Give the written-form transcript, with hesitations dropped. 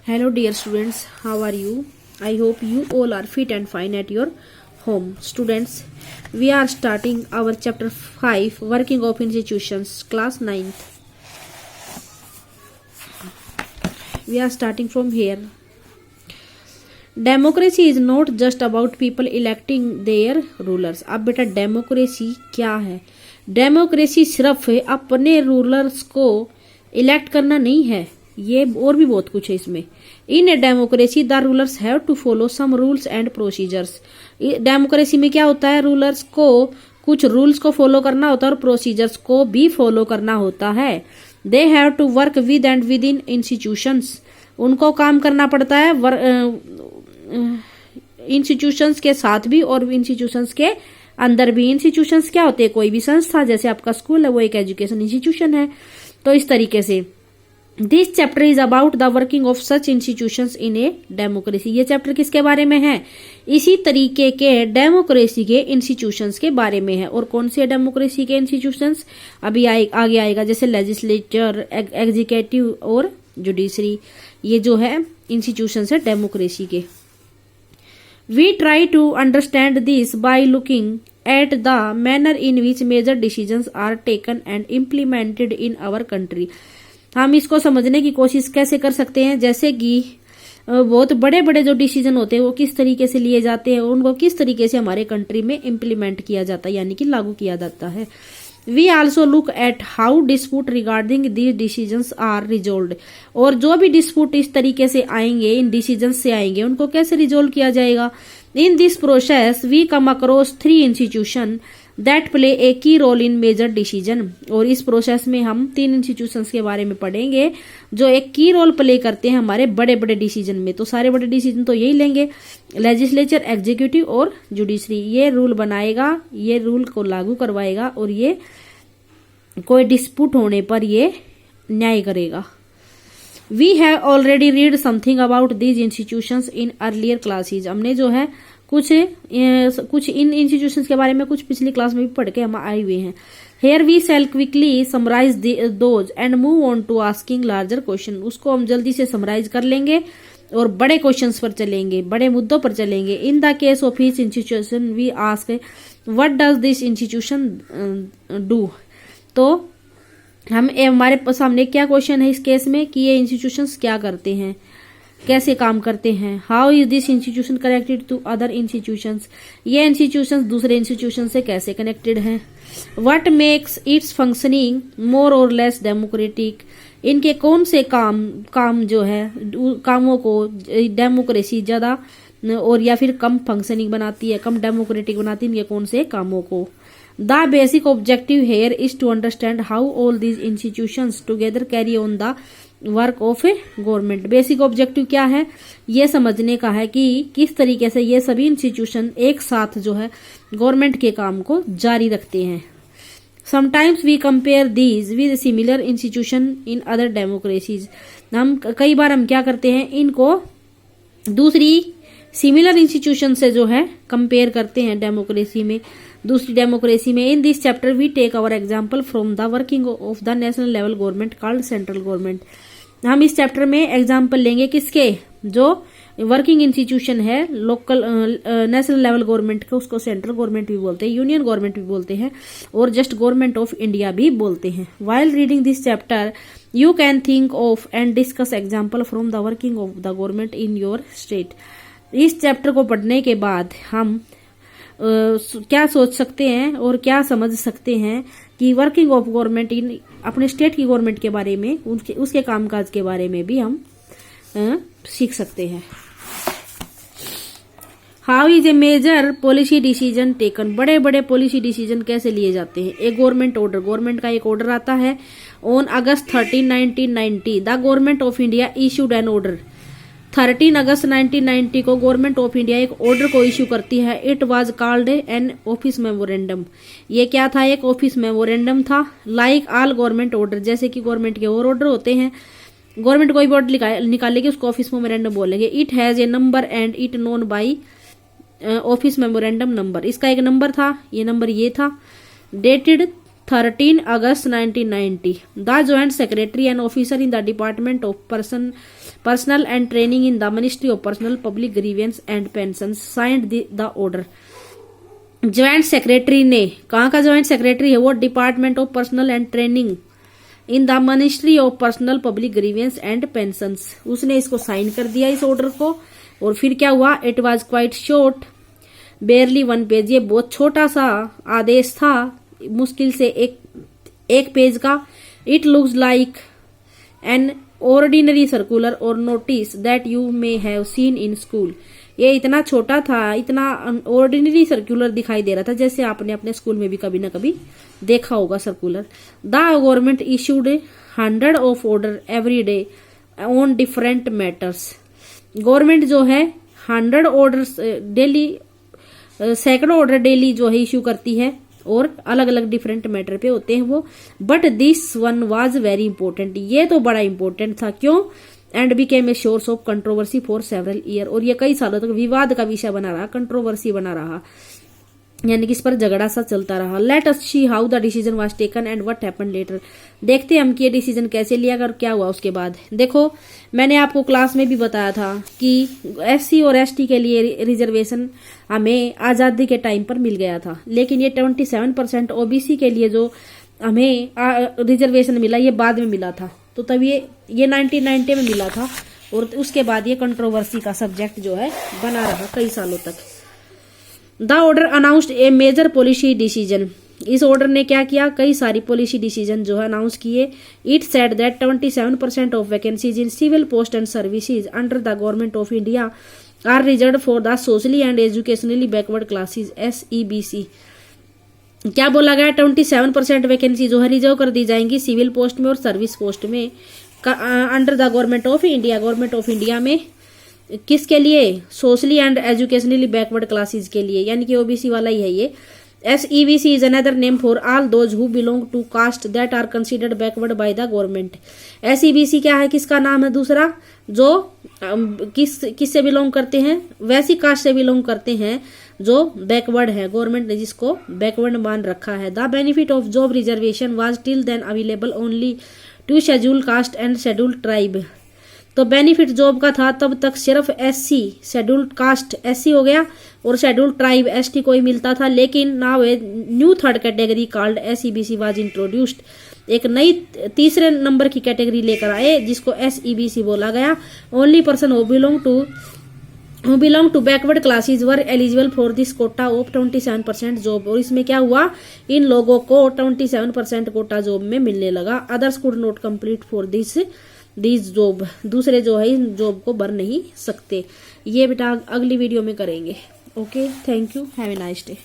Hello dear students, how are you? I hope you all are fit and fine at your home. Students, we are starting our chapter 5, Working of Institutions, class 9th. We are starting from here. Democracy is not just about people electing their rulers. अब बेटा democracy क्या है? Democracy सिर्फ अपने rulers को elect करना नहीं है, ये और भी बहुत कुछ है इसमें। In a democracy the rulers have to follow some rules and procedures. Democracy में क्या होता है, रूलर्स को कुछ रूल्स को फॉलो करना होता है और प्रोसीजर्स को भी फॉलो करना होता है। They have to work with and within institutions, उनको काम करना पड़ता है इंस्टीट्यूशंस के साथ भी और इंस्टीट्यूशंस के अंदर भी। इंस्टीट्यूशंस क्या होते हैं, कोई भी संस्था, जैसे आपका स्कूल है वो एक एजुकेशन इंस्टीट्यूशन है। तो इस तरीके से this chapter is about the working of such institutions in a democracy. ये चैप्टर किसके बारे में है? इसी तरीके के डेमोक्रेसी के इंस्टीट्यूशंस के बारे में है। और कौन से डेमोक्रेसी के इंस्टीट्यूशंस अभी आगे आएगा, जैसे लेजिस्लेचर, एग्जीक्यूटिव और जुडिशरी, ये जो है इंस्टीट्यूशंस है डेमोक्रेसी के। We try to understand this by looking at the manner in which major decisions are taken and implemented in our country. हम इसको समझने की कोशिश कैसे कर सकते हैं, जैसे कि बहुत बड़े बड़े जो डिसीजन होते हैं वो किस तरीके से लिए जाते हैं और उनको किस तरीके से हमारे कंट्री में इम्प्लीमेंट किया जाता है, यानी कि लागू किया जाता है। We also look at how dispute regarding these decisions are resolved, और जो भी डिस्प्यूट इस तरीके से आएंगे, इन डिसीजंस से आएंगे, उनको कैसे रिजोल्व किया जाएगा। In this process we come across 3 institution that play a key role in major decision, और इस प्रोसेस में हम 3 इंस्टीट्यूशंस के बारे में पढ़ेंगे जो एक की रोल प्ले करते हैं हमारे बड़े बड़े डिसीजन में। तो सारे बड़े डिसीजन तो यही लेंगे, लेजिस्लेचर, एग्जीक्यूटिव और जुडिशरी। ये रूल बनाएगा, ये रूल को लागू करवाएगा और ये कोई डिस्प्यूट होने पर ये न्याय करेगा। We have already read something about these institutions in earlier classes. हमने जो है कुछ इन इंस्टीट्यूशंस के बारे में कुछ पिछली क्लास में भी पढ़ के हम आए हुए हैं। Here we shall quickly summarise those and move on to asking larger question. उसको हम जल्दी से समराइज कर लेंगे और बड़े क्वेश्चंस पर चलेंगे, बड़े मुद्दों पर चलेंगे। In the case of each institution we ask what does this institution do. तो हमारे सामने क्या क्वेश्चन है इस केस में कि ये इंस्टीट्यूशंस क्या करते हैं, कैसे काम करते हैं। How is this institution connected to other institutions, ये इंस्टीट्यूशंस दूसरे इंस्टीट्यूशन से कैसे कनेक्टेड हैं। What makes its functioning more और लेस डेमोक्रेटिक, इनके कौन से काम जो है कामों को डेमोक्रेसी ज्यादा और या फिर कम फंक्शनिंग बनाती है, कम डेमोक्रेटिक बनाती है, इनके कौन से कामों को। The basic objective here is to understand how all these institutions together carry on the work of a government. Basic objective क्या है, ये समझने का है कि किस तरीके से ये सभी इंस्टीट्यूशन एक साथ जो है गवर्नमेंट के काम को जारी रखते हैं। Sometimes we compare these with similar institution in other democracies. कई बार हम क्या करते हैं, इनको दूसरी सिमिलर इंस्टीट्यूशन से जो है कंपेयर करते हैं डेमोक्रेसी में, दूसरी डेमोक्रेसी में। In this chapter we take our example from the working of the national level government called central government. हम इस चैप्टर में एग्जाम्पल लेंगे किसके, जो वर्किंग इंस्टीट्यूशन है लोकल नेशनल लेवल गवर्नमेंट का, उसको सेंट्रल गवर्नमेंट भी बोलते हैं, यूनियन गवर्नमेंट भी बोलते हैं और जस्ट गवर्नमेंट ऑफ इंडिया भी बोलते हैं। While reading this chapter you can think of and discuss example from the working of the government in your state. इस चैप्टर को पढ़ने के बाद हम क्या सोच सकते हैं और क्या समझ सकते हैं कि वर्किंग ऑफ गवर्नमेंट इन अपने स्टेट की गवर्नमेंट के बारे में, उसके कामकाज के बारे में भी हम सीख सकते हैं। How is a major policy decision taken, बड़े बड़े पॉलिसी डिसीजन कैसे लिए जाते हैं। ए गवर्नमेंट ऑर्डर, गवर्नमेंट का एक ऑर्डर आता है। On August 13, 1990 the government of India issued N order. 13 अगस्त 1990 को गवर्नमेंट ऑफ इंडिया एक ऑर्डर को इश्यू करती है। It was called an office memorandum. ये क्या था, एक ऑफिस मेमोरेंडम था। लाइक ऑल गवर्नमेंट ऑर्डर, जैसे कि गवर्नमेंट के और ऑर्डर होते हैं, गवर्नमेंट कोई भी ऑर्डर निकालेगी उसको ऑफिस मेमोरेंडम बोलेंगे। It has a number and it known by office memorandum number. इसका एक नंबर था, ये नंबर ये था। Dated 13 August 1990. The Joint Secretary and officer in the Department of Personnel and Training in the Ministry of Personnel, Public Grievance and Pensions signed the order. Joint secretary ने, कहाँ का joint secretary है वो? Department of personal and training in the ministry of personnel public grievance and pensions, उसने इसको sign कर दिया इस ऑर्डर को। और फिर क्या हुआ? It was quite short, बेयरली 1 page, ये बहुत छोटा सा आदेश था, मुश्किल से एक पेज का। It looks like an ordinary circular और notice that you may have seen in school. ये इतना छोटा था, इतना ऑर्डिनरी सर्कुलर दिखाई दे रहा था, जैसे आपने अपने स्कूल में भी कभी ना कभी देखा होगा circular. The government issued 100 of order every day on different matters. Government जो है 100 ऑर्डर्स डेली, सैकड़ों ऑर्डर डेली जो है इश्यू करती है, और अलग अलग डिफरेंट मैटर पे होते हैं वो। But this one was very important, ये तो बड़ा इंपॉर्टेंट था। क्यों? And became a source of controversy for several year, और ये कई सालों तक विवाद का विषय बना रहा, कंट्रोवर्सी बना रहा, यानी कि इस पर झगड़ा सा चलता रहा। Let us see how the decision was taken and what happened later. देखते हम कि ये डिसीजन कैसे लिया और क्या हुआ उसके बाद। देखो, मैंने आपको क्लास में भी बताया था कि एससी और एसटी के लिए रिजर्वेशन हमें आजादी के टाइम पर मिल गया था, लेकिन ये 27% ओबीसी के लिए जो हमें रिजर्वेशन मिला ये बाद में मिला था। तो तब ये 1990 में मिला था, और उसके बाद ये कंट्रोवर्सी का सब्जेक्ट जो है बना रहा कई सालों तक। The order announced a major policy decision. इस ऑर्डर ने क्या किया? कई सारी पॉलिसी डिसीजन जो है अनाउंस किए। It said that 27% of vacancies in civil post and services under the government of India are reserved for the socially and educationally backward classes, SEBC। क्या बोला गया? 27% वैकेंसी जो है रिजर्व कर दी जाएंगी सिविल पोस्ट में और सर्विस पोस्ट में under the government of India. Government of India में किसके लिए? Socially and educationally backward classes के लिए, यानी कि ओबीसी वाला ही है ये। SEBC is another name for all those who belong to caste that are considered backward by the government. SEBC क्या है? किसका नाम है? दूसरा जो किससे बिलोंग करते हैं? वैसी कास्ट से बिलोंग करते हैं जो बैकवर्ड है, गवर्नमेंट ने जिसको बैकवर्ड मान रखा है। The benefit of job reservation was till then available only to schedule caste and schedule tribe. तो बेनिफिट जॉब का था तब तक सिर्फ SC, शेड्यूल्ड कास्ट SC हो गया, और शेड्यूल्ड ट्राइब ST को ही मिलता था। लेकिन now a new third category called SEBC was introduced. एक नई तीसरे नंबर की कैटेगरी लेकर आए जिसको SEBC बोला गया। Only person who belong to backward classes were eligible for this quota of 27% job. और इसमें क्या हुआ? इन लोगों को 27% कोटा जॉब में मिलने लगा। Others could not complete for this job, दूसरे जो है इन जॉब को भर नहीं सकते। ये बेटा अगली वीडियो में करेंगे। Okay, thank you, have a nice day.